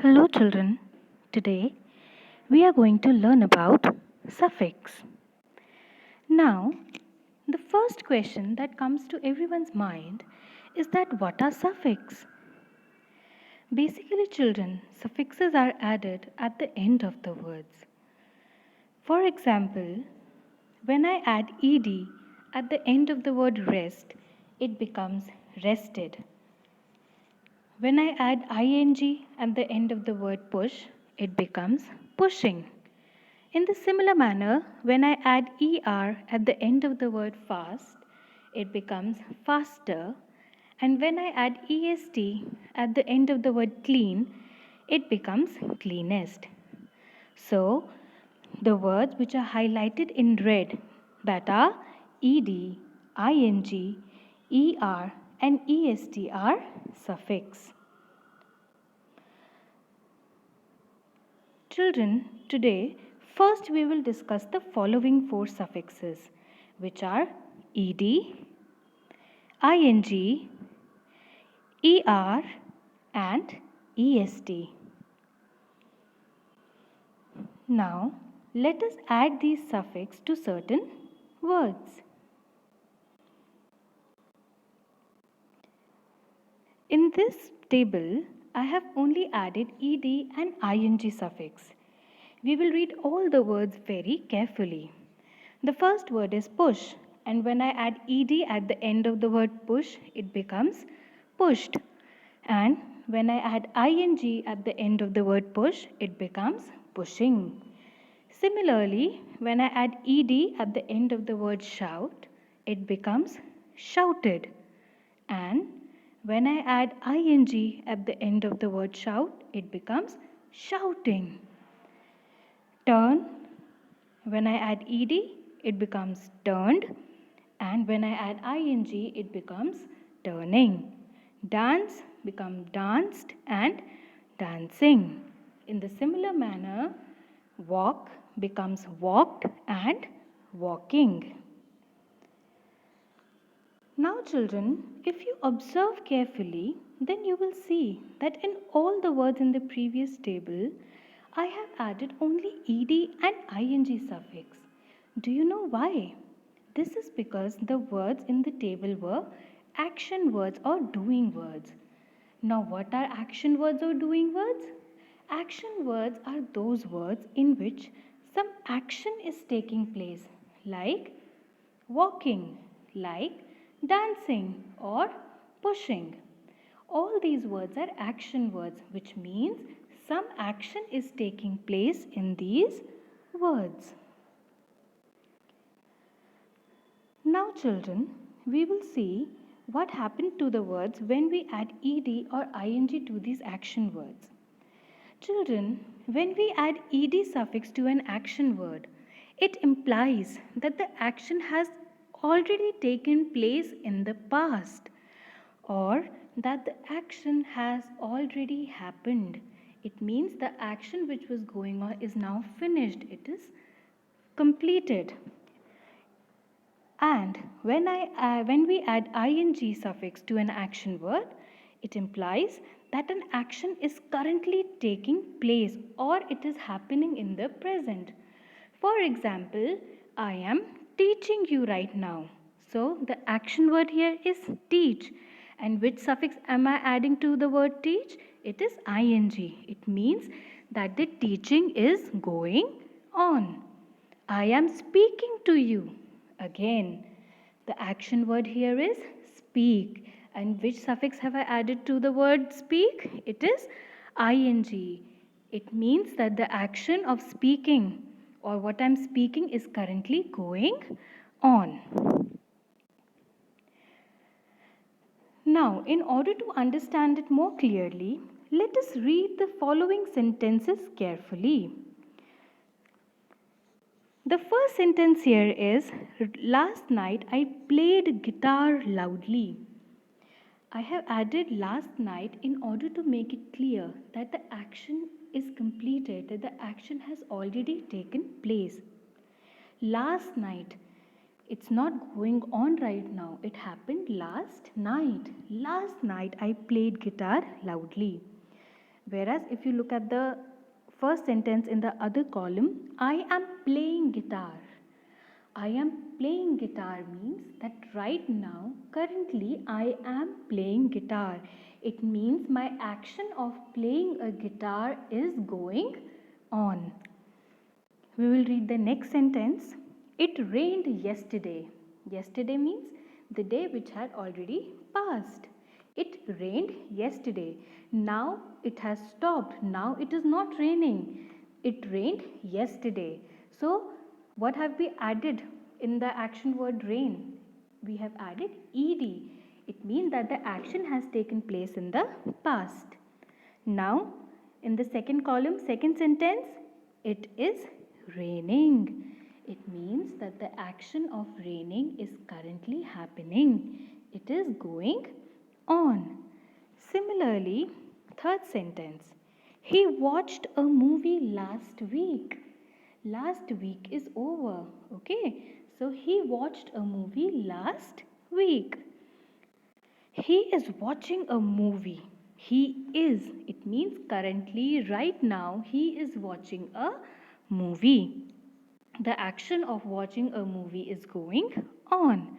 Hello children. Today we are going to learn about suffix. Now, the first question that comes to everyone's mind is that what are suffix? Basically children, suffixes are added at the end of the words. For example, when I add ed at the end of the word rest, it becomes rested. When I add ing at the end of the word push, it becomes pushing. In the similar manner, when I add er at the end of the word fast, it becomes faster. And when I add est at the end of the word clean, it becomes cleanest. So, the words which are highlighted in red, that are ed, ing, er, and est are suffix. Children, today first we will discuss the following four suffixes, which are ed, ing, er, and est. Now, let us add these suffixes to certain words. In this table, I have only added ed and ing suffix. We will read all the words very carefully. The first word is push, and when I add ed at the end of the word push, it becomes pushed. And when I add ing at the end of the word push, it becomes pushing. Similarly, when I add ed at the end of the word shout, it becomes shouted. And when I add ing at the end of the word shout, it becomes shouting. Turn, when I add ed, it becomes turned. And when I add ing, it becomes turning. Dance becomes danced and dancing. In the similar manner, walk becomes walked and walking. Now children, if you observe carefully, then you will see that in all the words in the previous table, I have added only ed and ing suffix. Do you know why? This is because the words in the table were action words or doing words. Now what are action words or doing words? Action words are those words in which some action is taking place, like walking, like dancing or pushing. All these words are action words, which means some action is taking place in these words. Now children, we will see what happened to the words when we add ed or ing to these action words. Children, when we add ed suffix to an action word, it implies that the action has already taken place in the past or that the action has already happened. It means the action which was going on is now finished. It is completed. And when we add ing suffix to an action word, it implies that an action is currently taking place or it is happening in the present. For example, I am teaching you right now. So the action word here is teach. And which suffix am I adding to the word teach? It is ing. It means that the teaching is going on. I am speaking to you. Again, the action word here is speak. And which suffix have I added to the word speak? It is ing. It means that the action of speaking or what I'm speaking is currently going on. Now, in order to understand it more clearly, let us read the following sentences carefully. The first sentence here is, last night I played guitar loudly. I have added last night in order to make it clear that the action is completed, that the action has already taken place. Last night, it's not going on right now. It happened last night. Last night I played guitar loudly. Whereas if you look at the first sentence in the other column, I am playing guitar. I am playing guitar means that right now, currently, I am playing guitar. It means my action of playing a guitar is going on. We will read the next sentence. It rained yesterday. Yesterday means the day which had already passed. It rained yesterday. Now it has stopped. Now it is not raining. It rained yesterday. So, what have we added in the action word rain? We have added ed. It means that the action has taken place in the past. Now, in the second column, second sentence, it is raining. It means that the action of raining is currently happening. It is going on. Similarly, third sentence, he watched a movie last week. Last week is over. Okay, so he watched a movie last week. He is watching a movie. He is. It means currently, right now, he is watching a movie. The action of watching a movie is going on.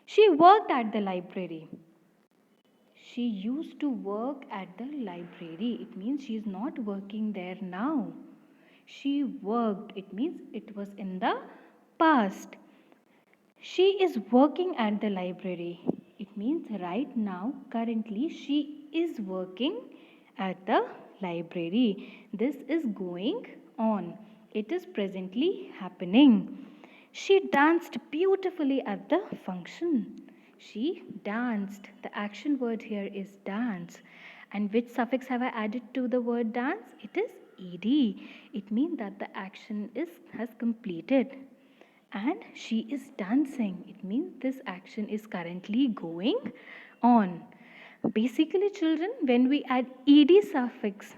She worked at the library. She used to work at the library. It means she is not working there now. She worked. It means it was in the past. She is working at the library. It means right now, currently, she is working at the library. This is going on. It is presently happening. She danced beautifully at the function. She danced. The action word here is dance. And which suffix have I added to the word dance? It is ed. It means that the action has completed. And she is dancing. It means this action is currently going on. Basically, children, when we add ed suffix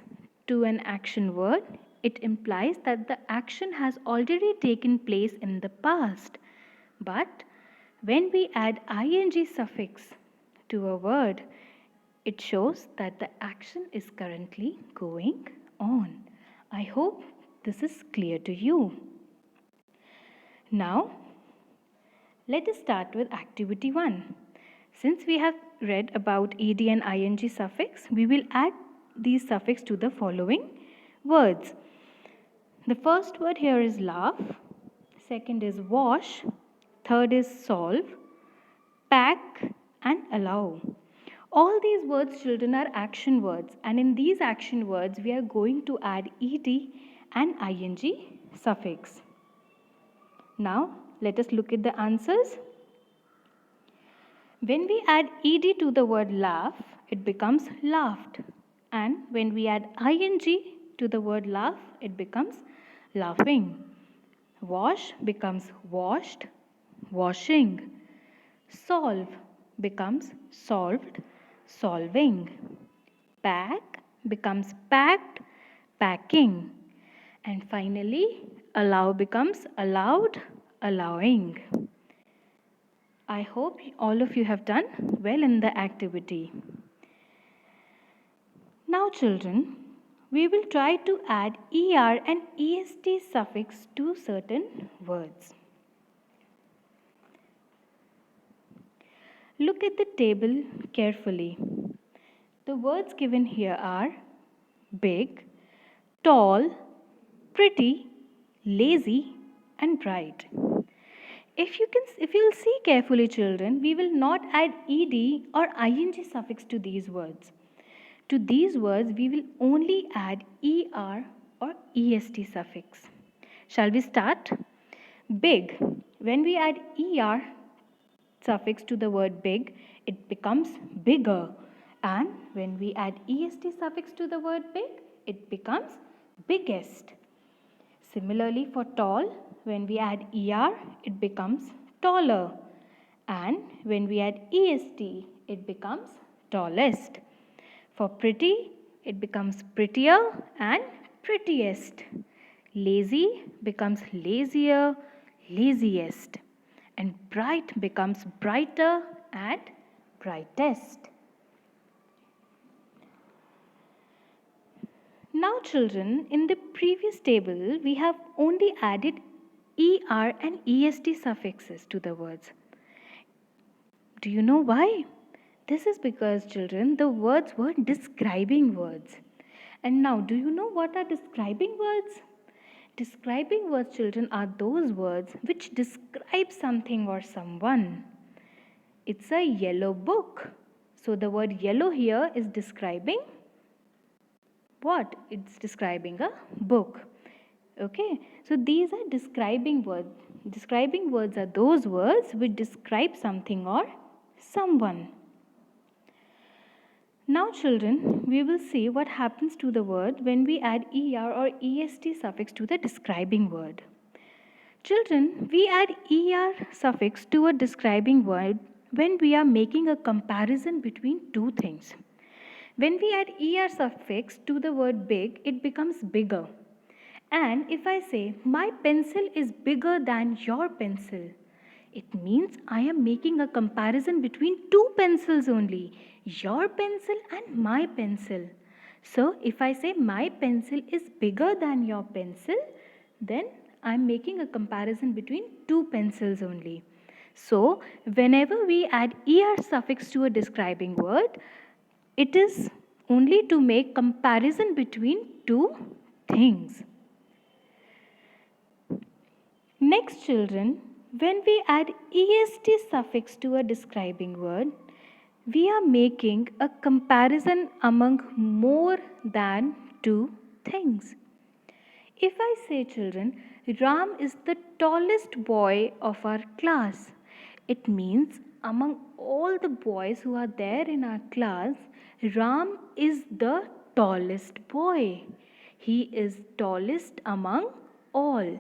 to an action word, it implies that the action has already taken place in the past. But when we add ing suffix to a word, it shows that the action is currently going on. I hope this is clear to you. Now, let us start with activity 1. Since we have read about ed and ing suffix, we will add these suffix to the following words. The first word here is laugh, second is wash, third is solve, pack and allow. All these words, children, are action words, and in these action words we are going to add ed and ing suffix. Now, let us look at the answers. When we add ed to the word laugh, it becomes laughed. And when we add ing to the word laugh, it becomes laughing. Wash becomes washed, washing. Solve becomes solved, solving. Pack becomes packed, packing. And finally, allow becomes allowed, allowing. I hope all of you have done well in the activity. Now, children, we will try to add er and est suffix to certain words. Look at the table carefully. The words given here are big, tall, pretty, lazy, and bright. If you'll see carefully, children, we will not add ed or ing suffix to these words. To these words, we will only add er or est suffix. Shall we start? Big. When we add er suffix to the word big, it becomes bigger. And when we add est suffix to the word big, it becomes biggest. Similarly, for tall, when we add er, it becomes taller. And when we add est, it becomes tallest. For pretty, it becomes prettier and prettiest. Lazy becomes lazier, laziest. And bright becomes brighter and brightest. Now children, in the previous table, we have only added ER and EST suffixes to the words. Do you know why? This is because children, the words were describing words. And now, do you know what are describing words? Describing words, children, are those words which describe something or someone. It's a yellow book. So the word yellow here is describing what? It's describing a book. Okay, so these are describing words. Describing words are those words which describe something or someone. Now children, we will see what happens to the word when we add ER or EST suffix to the describing word. Children, we add ER suffix to a describing word when we are making a comparison between two things. When we add ER suffix to the word big, it becomes bigger. And if I say, my pencil is bigger than your pencil, it means I am making a comparison between two pencils only, your pencil and my pencil. So if I say my pencil is bigger than your pencil, then I am making a comparison between two pencils only. So whenever we add ER suffix to a describing word, it is only to make comparison between two things. Next children, when we add EST suffix to a describing word, we are making a comparison among more than two things. If I say children, Ram is the tallest boy of our class, it means among all the boys who are there in our class, Ram is the tallest boy. He is tallest among all.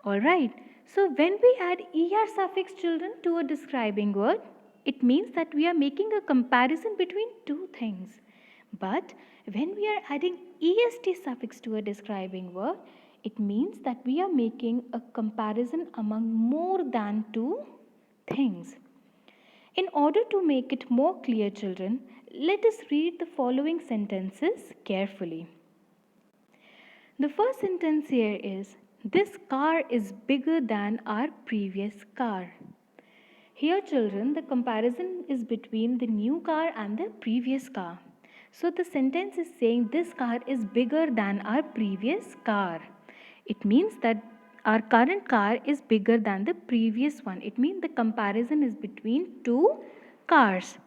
Alright, so when we add ER suffix children to a describing word, it means that we are making a comparison between two things. But when we are adding EST suffix to a describing word, it means that we are making a comparison among more than two things. In order to make it more clear children, let us read the following sentences carefully. The first sentence here is, this car is bigger than our previous car. Here children, the comparison is between the new car and the previous car. So the sentence is saying this car is bigger than our previous car. It means that our current car is bigger than the previous one. It means the comparison is between two cars.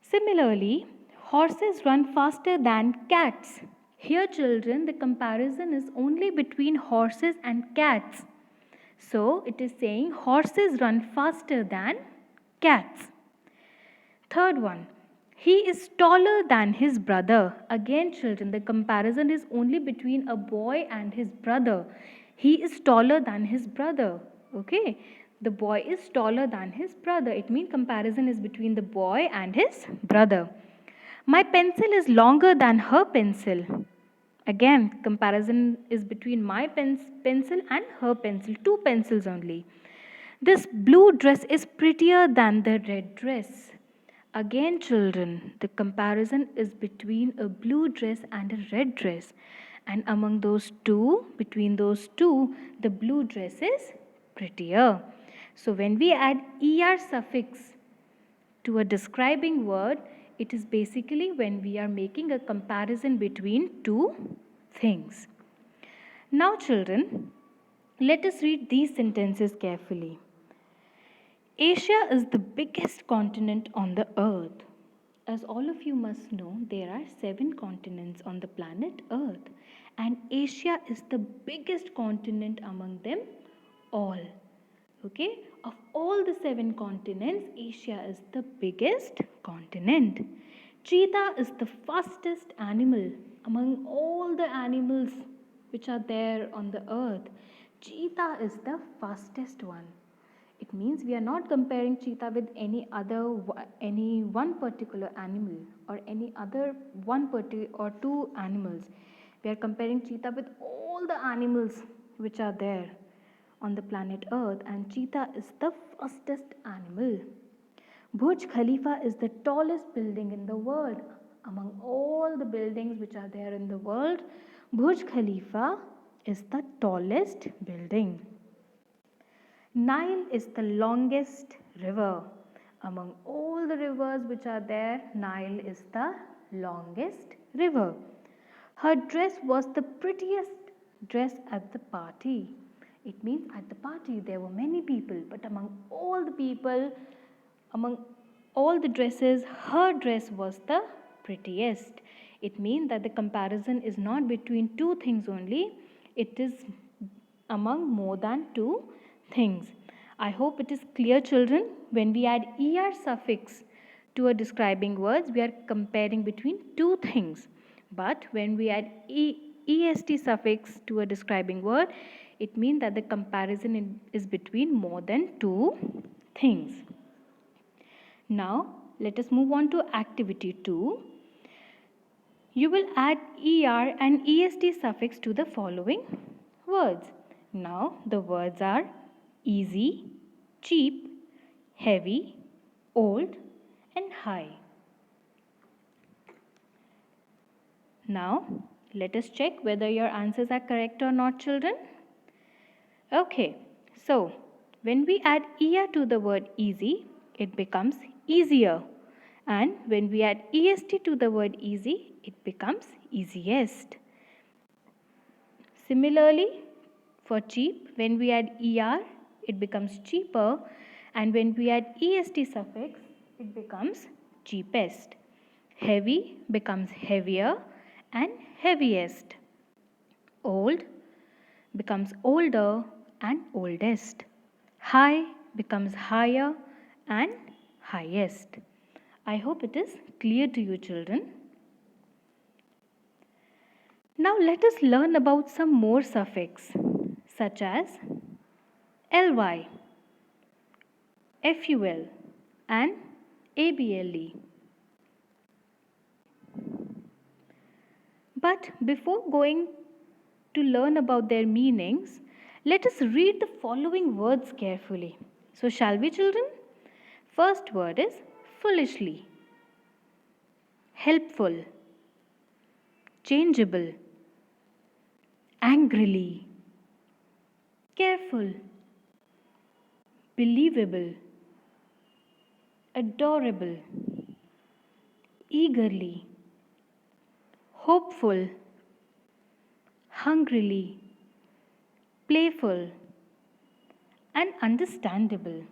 Similarly, horses run faster than cats. Here children, the comparison is only between horses and cats. So it is saying horses run faster than cats. Third one, he is taller than his brother. Again children, the comparison is only between a boy and his brother. He is taller than his brother. Okay, the boy is taller than his brother. It means comparison is between the boy and his brother. My pencil is longer than her pencil. Again, comparison is between my pencil and her pencil, two pencils only. This blue dress is prettier than the red dress. Again, children, the comparison is between a blue dress and a red dress. And among those two, between those two, the blue dress is prettier. So when we add ER suffix to a describing word, it is basically when we are making a comparison between two things. Now children, let us read these sentences carefully. Asia is the biggest continent on the earth. As all of you must know, there are 7 continents on the planet Earth, and Asia is the biggest continent among them all. Okay, of all the 7 continents, Asia is the biggest continent. Cheetah is the fastest animal among all the animals which are there on the earth. Cheetah is the fastest one. It means we are not comparing cheetah with any one particular animal or any other one or two animals. We are comparing cheetah with all the animals which are there on the planet Earth, and cheetah is the fastest animal. Burj Khalifa is the tallest building in the world. Among all the buildings which are there in the world, Burj Khalifa is the tallest building. Nile is the longest river. Among all the rivers which are there, Nile is the longest river. Her dress was the prettiest dress at the party. It means at the party there were many people, but among all the people, among all the dresses, her dress was the prettiest. It means that the comparison is not between two things only, it is among more than two things. I hope it is clear, children. When we add er suffix to a describing words, we are comparing between two things. But when we add est suffix to a describing word, it means that the comparison is between more than two things. Now, let us move on to activity 2. You will add er and est suffix to the following words. Now, the words are easy, cheap, heavy, old, and high. Now, let us check whether your answers are correct or not, children. Okay, so when we add er to the word easy, it becomes easier. And when we add est to the word easy, it becomes easiest. Similarly, for cheap, when we add er, it becomes cheaper. And when we add est suffix, it becomes cheapest. Heavy becomes heavier and heaviest. Old becomes older and oldest. High becomes higher and highest. I hope it is clear to you, children. Now let us learn about some more suffix such as ly, ful and able. But before going to learn about their meanings, let us read the following words carefully. So shall we, children? First word is foolishly, helpful, changeable, angrily, careful, believable, adorable, eagerly, hopeful, hungrily, playful, and understandable.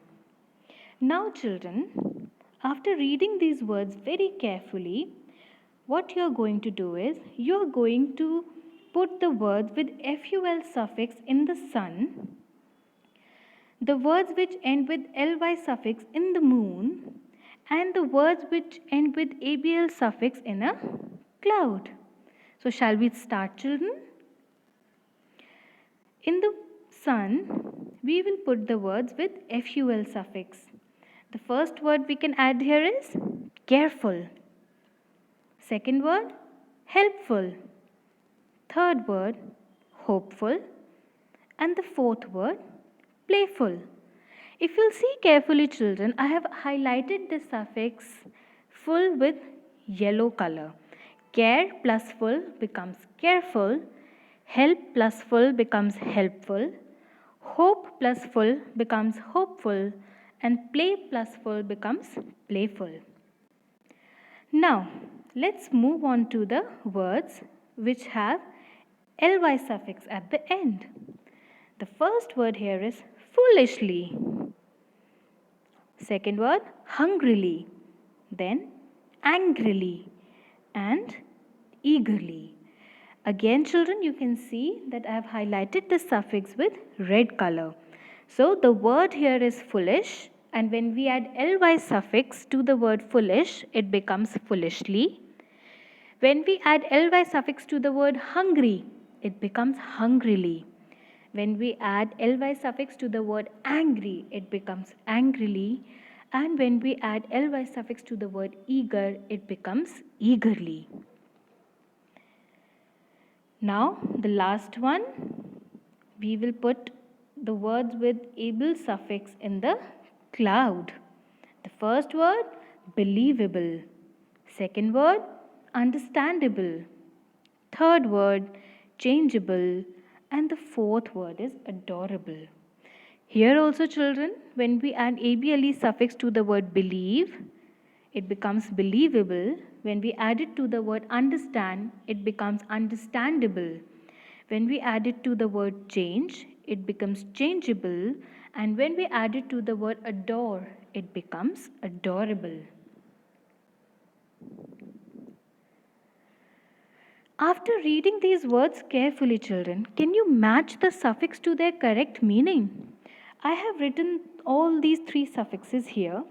Now, children, after reading these words very carefully, what you are going to do is you are going to put the words with ful suffix in the sun, the words which end with ly suffix in the moon, and the words which end with abl suffix in a cloud. So shall we start, children? In the sun, we will put the words with ful suffix. The first word we can add here is careful. Second word, helpful. Third word, hopeful. And the fourth word, playful. If you'll see carefully, children, I have highlighted the suffix full with yellow color. Care plus full becomes careful. Help plus full becomes helpful. Hope plus full becomes hopeful. And play plus full becomes playful. Now, let's move on to the words which have ly suffix at the end. The first word here is foolishly. Second word, hungrily. Then angrily and eagerly. Again, children, you can see that I have highlighted the suffix with red color. So the word here is foolish, and when we add ly suffix to the word foolish, it becomes foolishly. When we add ly suffix to the word hungry, it becomes hungrily. When we add ly suffix to the word angry, it becomes angrily. And when we add ly suffix to the word eager, it becomes eagerly. Now, the last one, we will put the words with able suffix in the cloud. The first word, believable. Second word, understandable. Third word, changeable. And the fourth word is adorable. Here also, children, when we add able suffix to the word believe, it becomes believable. When we add it to the word understand, it becomes understandable. When we add it to the word change, it becomes changeable. And when we add it to the word adore, it becomes adorable. After reading these words carefully, children, can you match the suffix to their correct meaning? I have written all these three suffixes here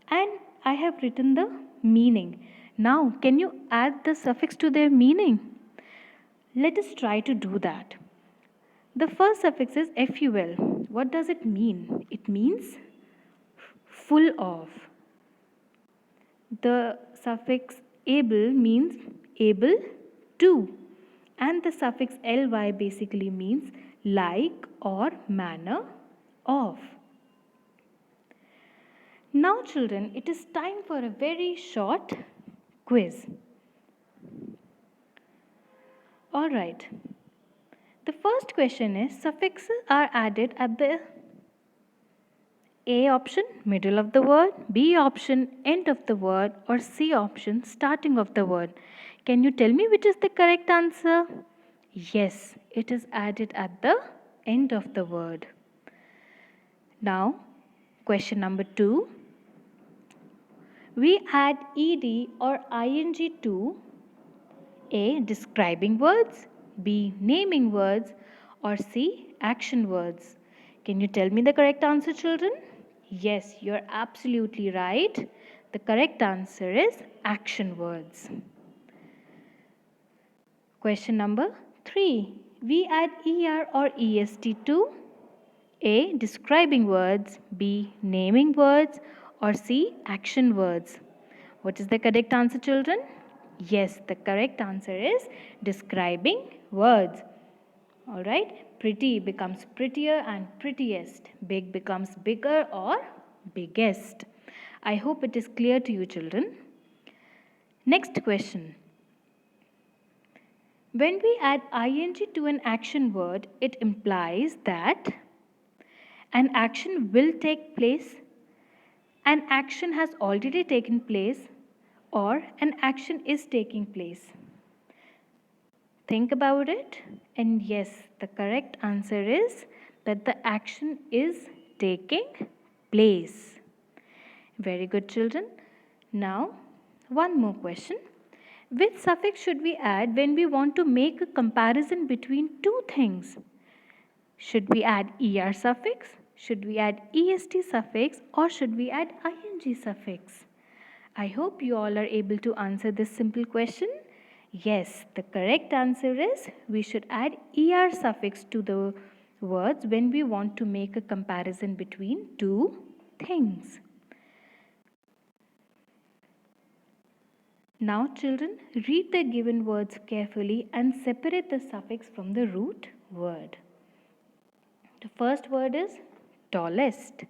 and I have written the meaning. Now, can you add the suffix to their meaning? Let us try to do that. The first suffix is ful. What does it mean? It means full of. The suffix able means able to. And the suffix ly basically means like or manner of. Now, children, it is time for a very short quiz. All right. The first question is suffixes are added at the A option, middle of the word, B option, end of the word, or C option, starting of the word. Can you tell me which is the correct answer? Yes, it is added at the end of the word. Now, question number 2. We add ed or ing to A. Describing words, B. Naming words, or C. Action words. Can you tell me the correct answer, children? Yes, you're absolutely right. The correct answer is action words. Question number 3. We add er or est to A. Describing words, B. Naming words, or C. Action words. What is the correct answer, children? Yes, the correct answer is describing words. Alright, pretty becomes prettier and prettiest. Big becomes bigger or biggest. I hope it is clear to you, children. Next question. When we add ing to an action word, it implies that an action will take place, an action has already taken place, or an action is taking place. Think about it, and yes, the correct answer is that the action is taking place. Very good, children. Now, one more question. Which suffix should we add when we want to make a comparison between two things? Should we add er suffix? Should we add est suffix? Or should we add ing suffix? I hope you all are able to answer this simple question. Yes, the correct answer is we should add er suffix to the words when we want to make a comparison between two things. Now, children, read the given words carefully and separate the suffix from the root word. The first word is tallest.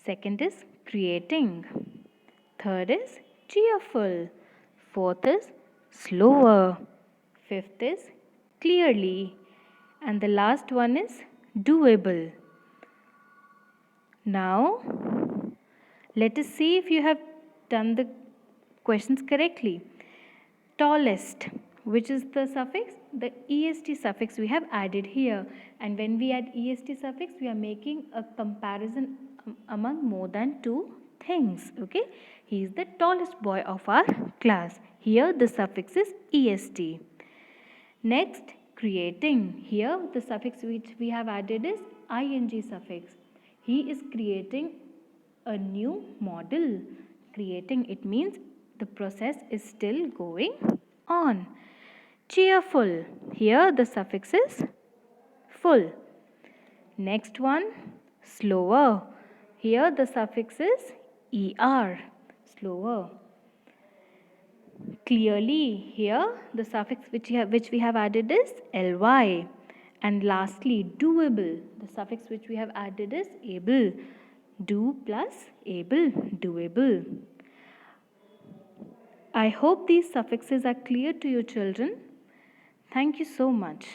Second is creating. Third is cheerful. Fourth is slower. Fifth is clearly. And the last one is doable. Now, let us see if you have done the questions correctly. Tallest, which is the suffix? The est suffix we have added here. And when we add est suffix, we are making a comparison among more than two things. Okay, he is the tallest boy of our class. Here the suffix is est. Next, creating. Here the suffix which we have added is ing suffix. He is creating a new model. Creating, it means the process is still going on. Cheerful. Here the suffix is full. Next one, slower. Here the suffix is er. Slower. Clearly, here the suffix which we have added is ly. And lastly, doable. The suffix which we have added is able. Do plus able, doable. I hope these suffixes are clear to you children. Thank you so much.